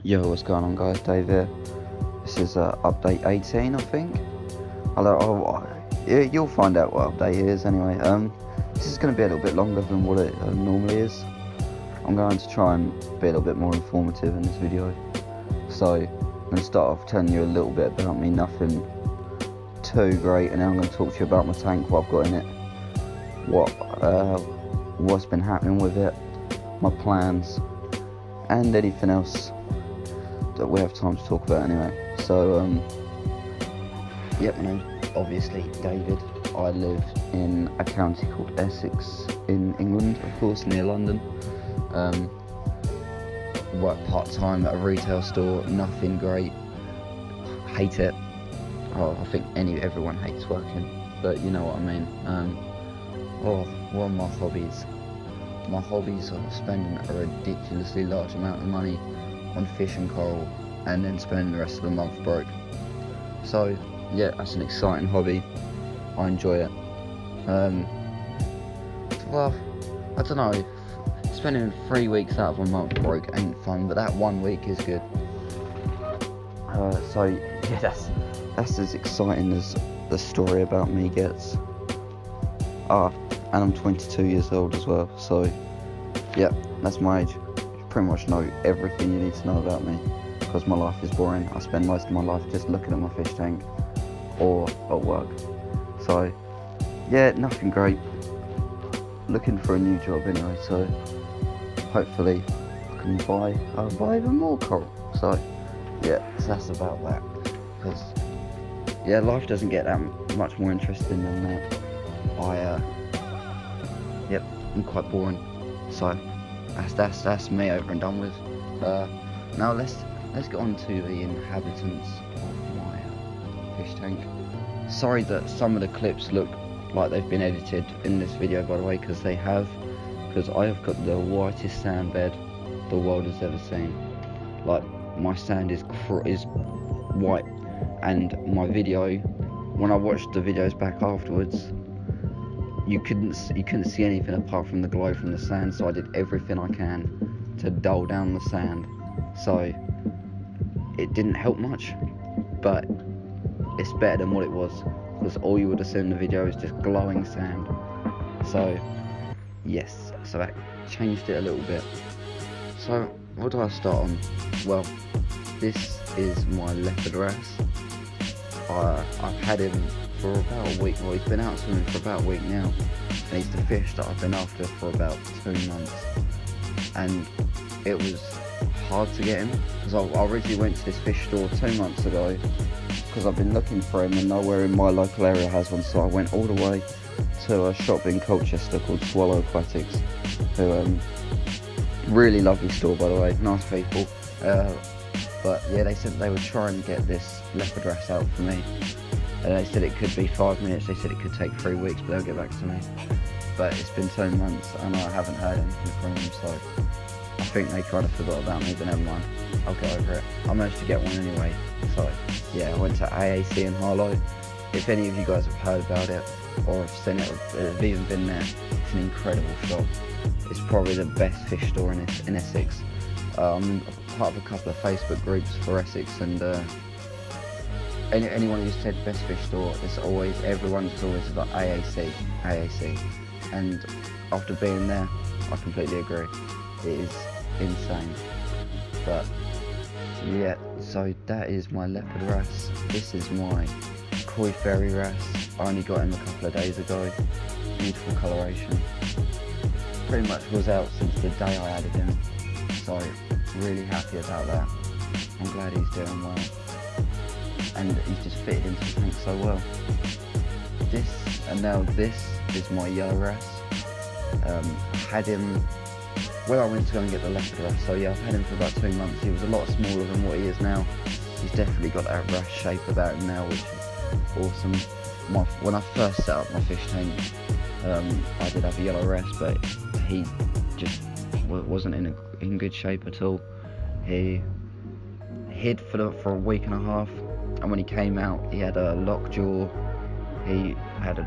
Yo, what's going on, guys? Dave here. This is update 18, I think. You'll find out what update it is anyway. This is going to be a little bit longer than what it normally is. I'm going to try and be a little bit more informative in this video. So, I'm going to start off telling you a little bit about me, nothing too great, and then I'm going to talk to you about my tank, what I've got in it, what's been happening with it, my plans, and anything else that we have time to talk about anyway. So, yep, my name's obviously David. I live in a county called Essex in England, of course, near London. Work part-time at a retail store, nothing great, hate it. Oh, I think everyone hates working, but you know what I mean. What are my hobbies? My hobbies are spending a ridiculously large amount of money on fish and coral, and then spending the rest of the month broke. So yeah, that's an exciting hobby. I enjoy it. Well, I don't know. Spending 3 weeks out of a month broke ain't fun, but that 1 week is good. So yeah, that's as exciting as the story about me gets. And I'm 22 years old as well. So yeah, that's my age. You pretty much know everything you need to know about me, because my life is boring. I spend most of my life just looking at my fish tank or at work. So yeah, nothing great. Looking for a new job anyway, so hopefully I can buy even more coral. So yeah, so that's about that. Because yeah, life doesn't get that much more interesting than that. Yep, I'm quite boring. So that's me over and done with. Now let's get on to the inhabitants of my fish tank. Sorry that some of the clips look like they've been edited in this video, by the way, because they have. Because I have got the whitest sand bed the world has ever seen. Like, my sand is white, and my video, when I watched the videos back afterwards, you couldn't see anything apart from the glow from the sand. So I did everything I can to dull down the sand. So it didn't help much, but it's better than what it was, because all you would have seen in the video is just glowing sand. So yes, so that changed it a little bit. So what do I start on? Well, this is my leopard wrasse. I've had him for about a week. Well, he's been out swimming for about a week now, and he's the fish that I've been after for about 2 months. And it was hard to get him, because I originally went to this fish store 2 months ago, because I've been looking for him and nowhere in my local area has one. So I went all the way to a shop in Colchester called Swallow Aquatics, who really lovely store, by the way, nice people. But yeah, they said they were trying to get this leopard wrasse out for me, and they said it could be 5 minutes. They said it could take 3 weeks, but they'll get back to me. But it's been 2 months and I haven't heard anything from them, so I think they kind of forgot about me, but never mind, I'll get over it. I managed to get one anyway. So yeah, I went to AAC in Harlow. If any of you guys have heard about it, or have seen it, or have even been there, it's an incredible shop. It's probably the best fish store in Essex. I'm part of a couple of Facebook groups for Essex, and anyone who said best fish store, everyone's always like AAC. And after being there, I completely agree. It is insane. But yeah, so that is my leopard wrasse. This is my koi fairy wrasse. I only got him a couple of days ago. Beautiful coloration. Pretty much was out since the day I added him. So really happy about that. I'm glad he's doing well, and he's just fitted into the tank so well. This is my yellow wrasse. I had him when I went to go and get the leopard wrasse. So yeah, I've had him for about 2 months. He was a lot smaller than what he is now. He's definitely got that wrasse shape about him now, which is awesome. When I first set up my fish tank, I did have a yellow wrasse, but he just wasn't in good shape at all. He hid for a week and a half, and when he came out, he had a lockjaw. He had a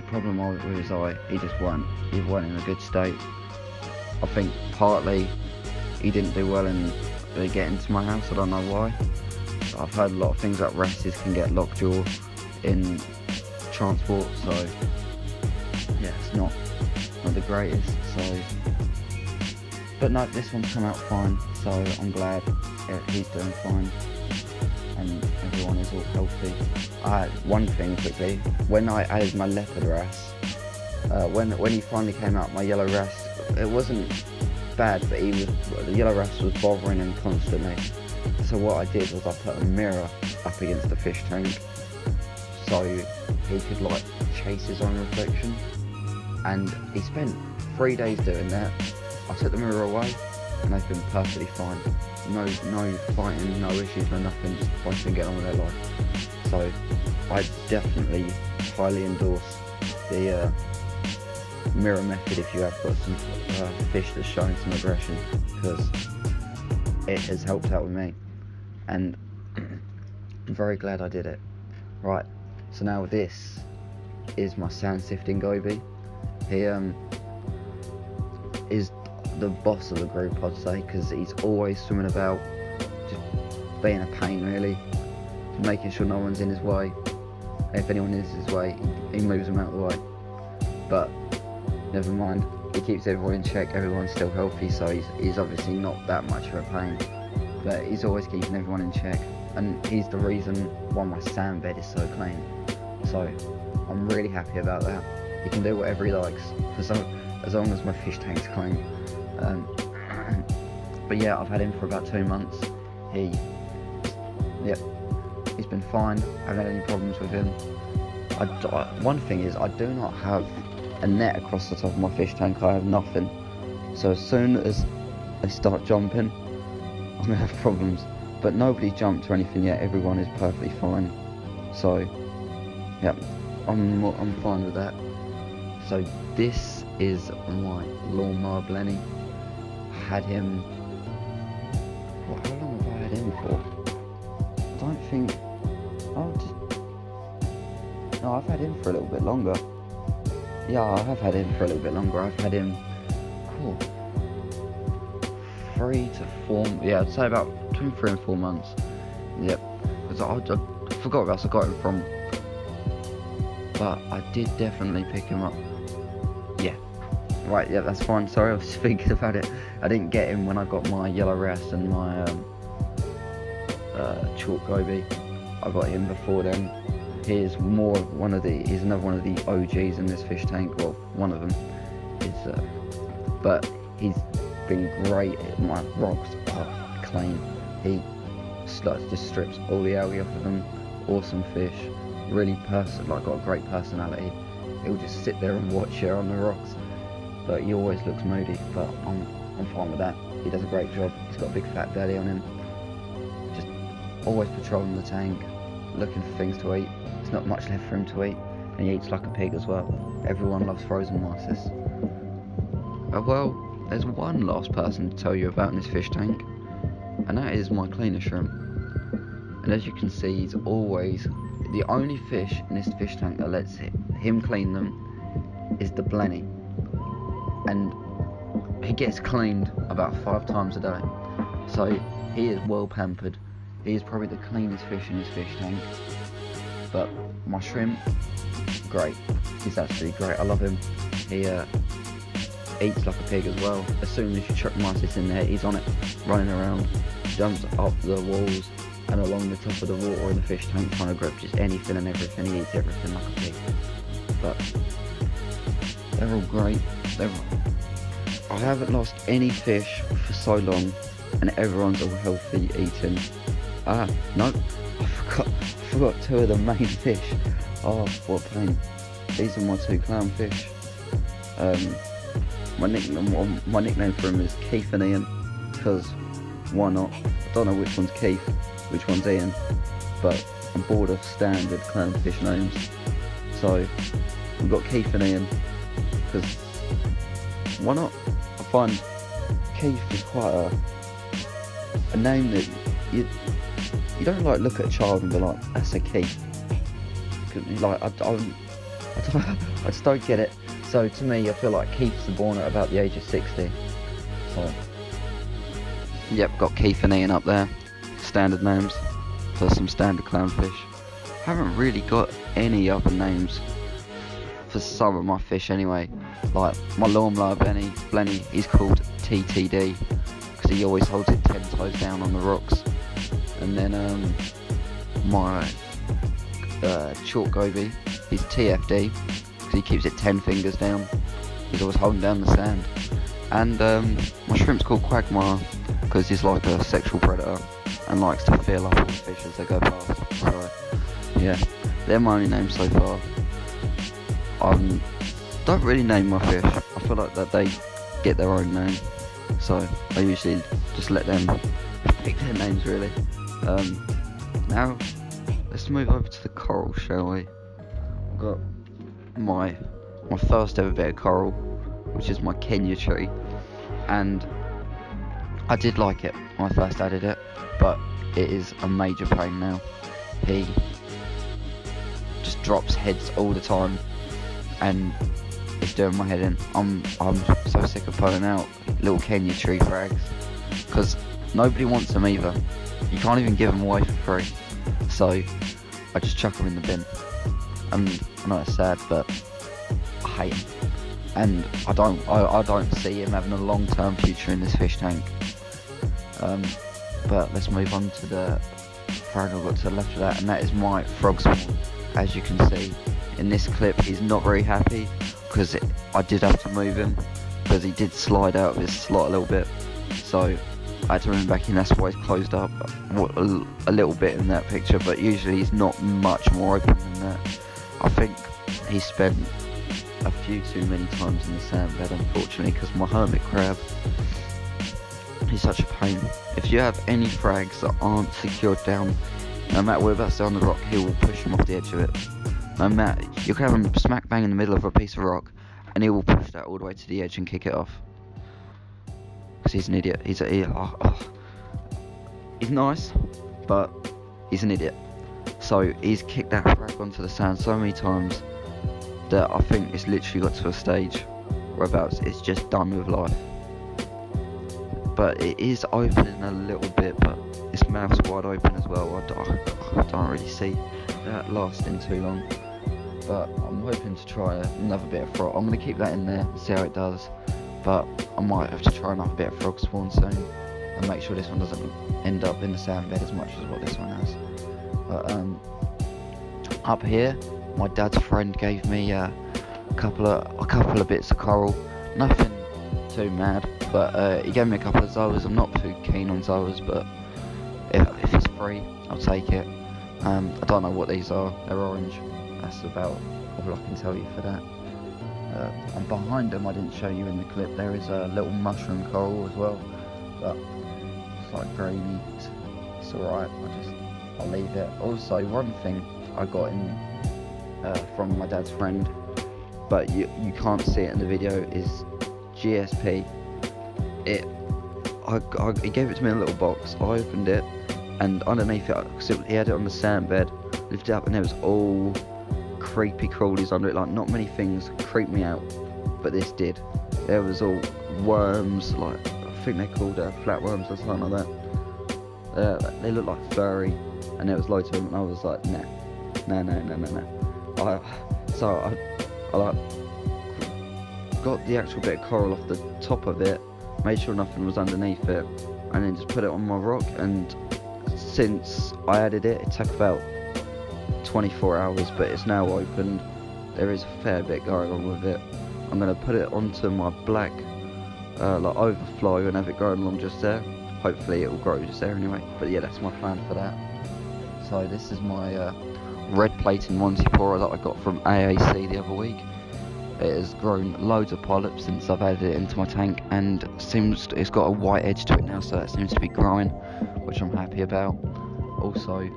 problem with his eye. He wasn't in a good state. I think partly he didn't do well in they get into my house. I don't know why. I've heard a lot of things like wrestles can get lockjaw in transport, so yeah, it's not the greatest. So, but no, this one's come out fine, so I'm glad he's doing fine and everyone is all healthy. One thing quickly, when I added my leopard wrasse, when he finally came out, my yellow wrasse, it wasn't bad, but the yellow wrasse was bothering him constantly. So what I did was I put a mirror up against the fish tank so he could like chase his own reflection, and he spent 3 days doing that. I took the mirror away and they've been perfectly fine. No fighting, no issues, no nothing, just both been getting on with their life. So I definitely highly endorse the mirror method if you have got some fish that's showing some aggression, because it has helped out with me, and I'm very glad I did it. Right, so now this is my sand sifting goby. He is the boss of the group, I'd say, because he's always swimming about, just being a pain really, making sure no one's in his way. If anyone is his way, he moves them out of the way. But never mind, he keeps everyone in check, everyone's still healthy, so he's obviously not that much of a pain, but he's always keeping everyone in check, and he's the reason why my sand bed is so clean. So I'm really happy about that. He can do whatever he likes, as long as my fish tank's clean. But yeah, I've had him for about 2 months. He's been fine. I haven't had any problems with him. One thing is, I do not have a net across the top of my fish tank. I have nothing. So as soon as they start jumping, I'm gonna have problems. But nobody jumped or anything yet. Everyone is perfectly fine. So yeah, I'm fine with that. So this is my lawnmower Blenny. I had him. Well, how long have I had him for? I don't think. No, I've had him for a little bit longer. Yeah, I have had him for a little bit longer. I've had him, 3 to 4. Yeah, I'd say about between 3 and 4 months. Yep. Because I forgot where else I got him from. But I did definitely pick him up. Yeah. Right, yeah, that's fine. Sorry, I was thinking about it. I didn't get him when I got my yellow wrasse and my chalk goby. I got him before then. He's another one of the OGs in this fish tank. Well, one of them is, but he's been great. My rocks are clean. He just strips all the algae off of them. Awesome fish. Really got a great personality. He'll just sit there and watch you on the rocks, but he always looks moody. But I'm fine with that. He does a great job. He's got a big fat belly on him. Just always patrolling the tank, looking for things to eat. There's not much left for him to eat, and he eats like a pig as well. Everyone loves frozen mice. Well, there's one last person to tell you about in this fish tank, and that is my cleaner shrimp. And as you can see, he's always the only fish in this fish tank that lets him clean them is the Blenny, and he gets cleaned about 5 times a day. So he is well pampered. He is probably the cleanest fish in this fish tank. But my shrimp, great. He's absolutely great. I love him. He eats like a pig as well. As soon as you chuck mice in there, he's on it, running around, jumps up the walls and along the top of the water in the fish tank, trying to grab just anything and everything. He eats everything like a pig. But they're all great. I haven't lost any fish for so long, and everyone's all healthy eating. No, I forgot 2 of the main fish. Oh, what a pain. These are my 2 clownfish. My nickname for him is Keith and Ian, because why not? I don't know which one's Keith, which one's Ian, but I'm bored of standard clownfish names. So we've got Keith and Ian, because why not? I find Keith is quite a name that you don't like look at a child and be like, that's a Keith. Like I just don't get it. So to me, I feel like Keith's born at about the age of 60. So Yep, got Keith and Ian up there. Standard names for some standard clownfish. Haven't really got any other names for some of my fish anyway. Like my lawnmower Blenny, he's called TTD because he always holds it 10 toes down on the rocks. And then my chalk goby, he's TFD because he keeps it 10 fingers down. He's always holding down the sand. And my shrimp's called Quagmire because he's like a sexual predator and likes to feel up all the fish as they go past. So yeah, they're my only names so far. Don't really name my fish. I feel like that they get their own name, so I usually just let them pick their names really. Now let's move over to the coral, shall we? I've got my first ever bit of coral, which is my Kenya tree, and I did like it when I first added it, but it is a major pain now. He just drops heads all the time and it's doing my head in. I'm so sick of pulling out little Kenya tree frags because nobody wants them either. You can't even give them away for free, so I just chuck them in the bin. And I know it's sad, but I hate him, and I don't see him having a long-term future in this fish tank. But let's move on to the frag I've got to the left of that, and that is my frog spawn. As you can see in this clip, he's not very happy because I did have to move him because he did slide out of his slot a little bit, so I had to move him back in. That's why he's closed up a little bit in that picture, but usually he's not much more open than that. I think he spent a few too many times in the sand bed, unfortunately, because my hermit crab, he's such a pain. If you have any frags that aren't secured down, no matter whereabouts they're on the rock, he will push them off the edge of it. No matter, you can have him smack bang in the middle of a piece of rock and he will push that all the way to the edge and kick it off. Because he's an idiot. He's nice, but he's an idiot. So he's kicked that frag onto the sand so many times that I think it's literally got to a stage whereabouts it's just done with life. But it is opening a little bit, but its mouth's wide open as well. I don't really see that lasting too long, but I'm hoping to try another bit of frog. I'm going to keep that in there and see how it does, but I might have to try another bit of frog spawn soon and make sure this one doesn't end up in the sand bed as much as what this one has. But up here, my dad's friend gave me a couple of bits of coral. Nothing too mad, but he gave me a couple of zoas. I'm not too keen on zoas, but if it's free, I'll take it. I don't know what these are. They're orange. That's about all I can tell you for that. And behind them, I didn't show you in the clip, there is a little mushroom coral as well, but it's like grainy. It's alright. I'll leave it. Also, one thing I got in from my dad's friend, but you can't see it in the video, is GSP. He gave it to me in a little box. I opened it, and underneath it, because he had it on the sand bed, lifted it up, and there was all creepy crawlies under it. Like, not many things creeped me out, but this did. There was all worms, like I think they're called flatworms or something like that. They look like furry, and there was loads of them, and I was like, nah. So I like got the actual bit of coral off the top of it, made sure nothing was underneath it, and then just put it on my rock. And since I added it, it took about 24 hours, but it's now opened. There is a fair bit going on with it. I'm going to put it onto my black like overflow and have it growing along just there. Hopefully it will grow just there anyway, but yeah, that's my plan for that. So this is my red plating Montipora that I got from AAC the other week. It has grown loads of polyps since I've added it into my tank, and it's got a white edge to it now, so that seems to be growing, which I'm happy about. Also,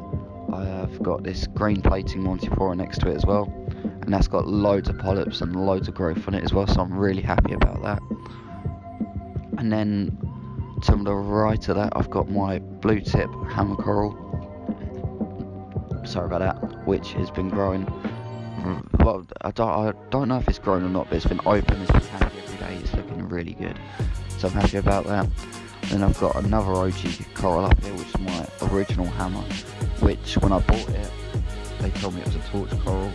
I have got this green plating Montipora next to it as well, and that's got loads of polyps and loads of growth on it as well, so I'm really happy about that. And then to the right of that, I've got my blue tip hammer coral, sorry about that, which has been growing. Well, I don't know if it's grown or not, but it's been open, it's been happy every day, it's looking really good, so I'm happy about that. Then I've got another OG coral up here, which is my original hammer, which when I bought it, they told me it was a torch coral,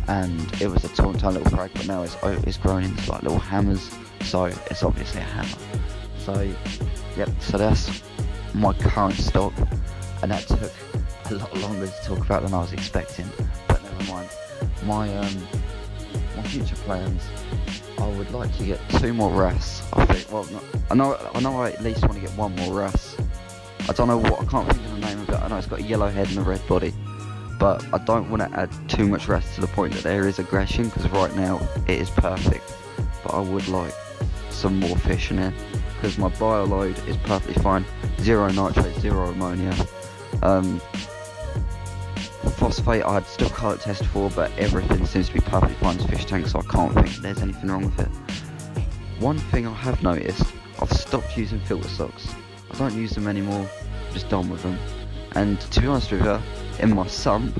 and it was a tiny little frag, but now it's grown into like little hammers, so it's obviously a hammer. So, yep, so that's my current stock, and that took a lot longer to talk about than I was expecting, but never mind. My future plans, I would like to get 2 more wrasse. I think, well, I know I at least want to get 1 more wrasse. I don't know what, I can't think of the name of it. I know it's got a yellow head and a red body, but I don't want to add too much wrasse to the point that there is aggression, because right now it is perfect, but I would like some more fish in it, because my bio load is perfectly fine, 0 nitrate, 0 ammonia. Phosphate I'd still can't test for, but everything seems to be perfectly fine as fish tank, so I can't think there's anything wrong with it. One thing I have noticed, I've stopped using filter socks. I don't use them anymore, I'm just done with them. And to be honest with you, in my sump,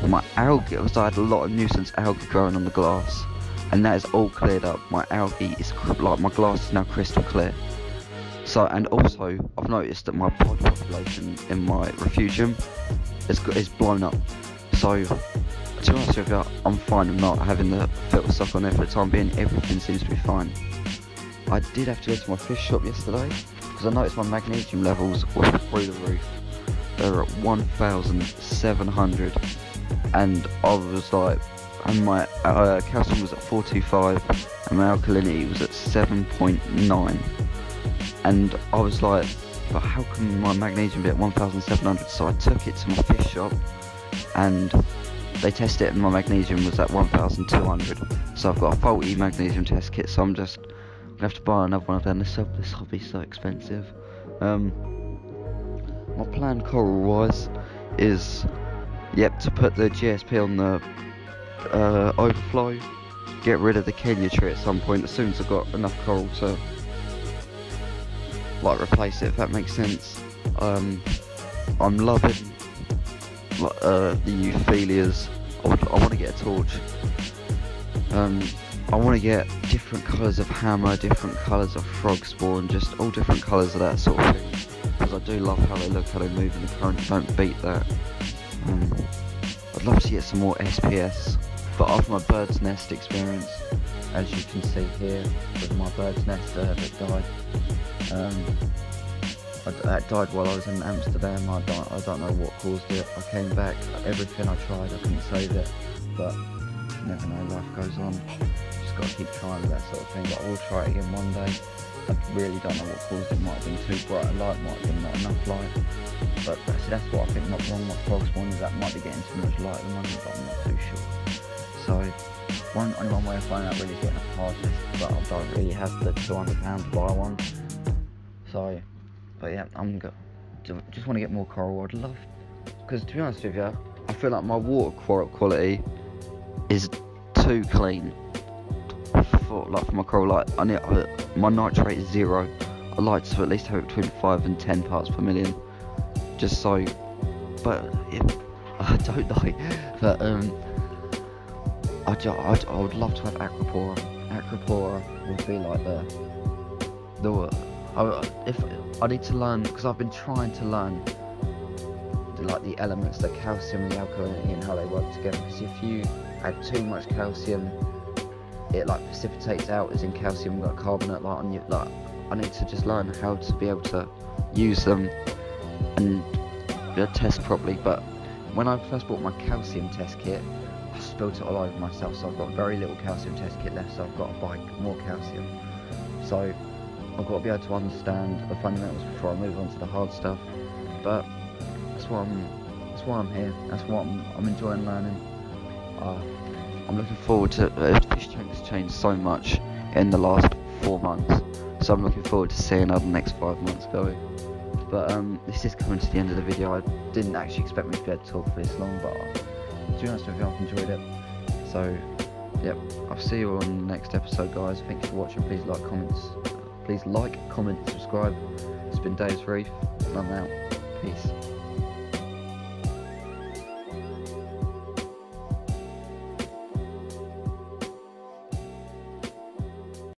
my algae, because I had a lot of nuisance algae growing on the glass, and that is all cleared up. My algae is like, my glass is now crystal clear. So, and also I've noticed that my pod population in my refugium is blown up. So to be honest with you, I'm fine with not having the filter sock on there for the time being. Everything seems to be fine. I did have to go to my fish shop yesterday because I noticed my magnesium levels were through the roof. They were at 1,700, and I was like, and my calcium was at 425, and my alkalinity was at 7.9, and I was like, but how can my magnesium be at 1,700? So I took it to my fish shop, and they tested it, and my magnesium was at 1,200. So I've got a faulty magnesium test kit, so I'm just gonna have to buy another one of them. This will be so expensive. My plan coral wise is, yep, to put the GSP on the overflow, get rid of the Kenya tree at some point as soon as I've got enough coral to like replace it, if that makes sense. I'm loving the euphelias. I want to get a torch. I want to get different colours of hammer, different colours of frog spawn, just all different colours of that sort of thing, because I do love how they look, how they move in the current. Don't beat that. I'd love to get some more SPS, but after my bird's nest experience, as you can see here with my bird's nest that died, that died while I was in Amsterdam. I don't know what caused it. I came back, everything I tried, I couldn't save it, but you never know, life goes on. Just got to keep trying with that sort of thing, but I will try it again one day. I really don't know what caused it. Might have been too bright a light, might have been not enough light, but that's what I think not wrong with my frog spawn, is that might be getting too much light at the moment, but I'm not too sure. So only one way of finding out really is getting a hard disk, but I don't really have the £200 to buy one. So, but yeah, just want to get more coral. I'd love, because to be honest with you, I feel like my water quality is too clean for my coral. Like my nitrate is 0. I like to at least have it between 5 and 10 parts per million, just so. But I don't know. But I would love to have aquapora. Aquapora would be like if I need to learn, because I've been trying to learn the elements, the calcium and the alkalinity, and how they work together. Because if you add too much calcium, it like precipitates out as in calcium carbonate on you. Like, I need to just learn how to be able to use them and test properly. But when I first bought my calcium test kit, I spilt it all over myself, so I've got very little calcium test kit left, so I've got to buy more calcium. So I've got to be able to understand the fundamentals before I move on to the hard stuff. But that's why I'm here. That's what I'm enjoying learning. I'm looking forward to fish tanks changed so much in the last 4 months, so I'm looking forward to seeing how the next 5 months go. But this is coming to the end of the video. I didn't actually expect me to be able to talk for this long, but to be honest with you, I've enjoyed it. So yep, I'll see you on the next episode, guys. Thanks for watching. Please like, comment, subscribe. It's been Dave's Reef, and I'm out. Peace.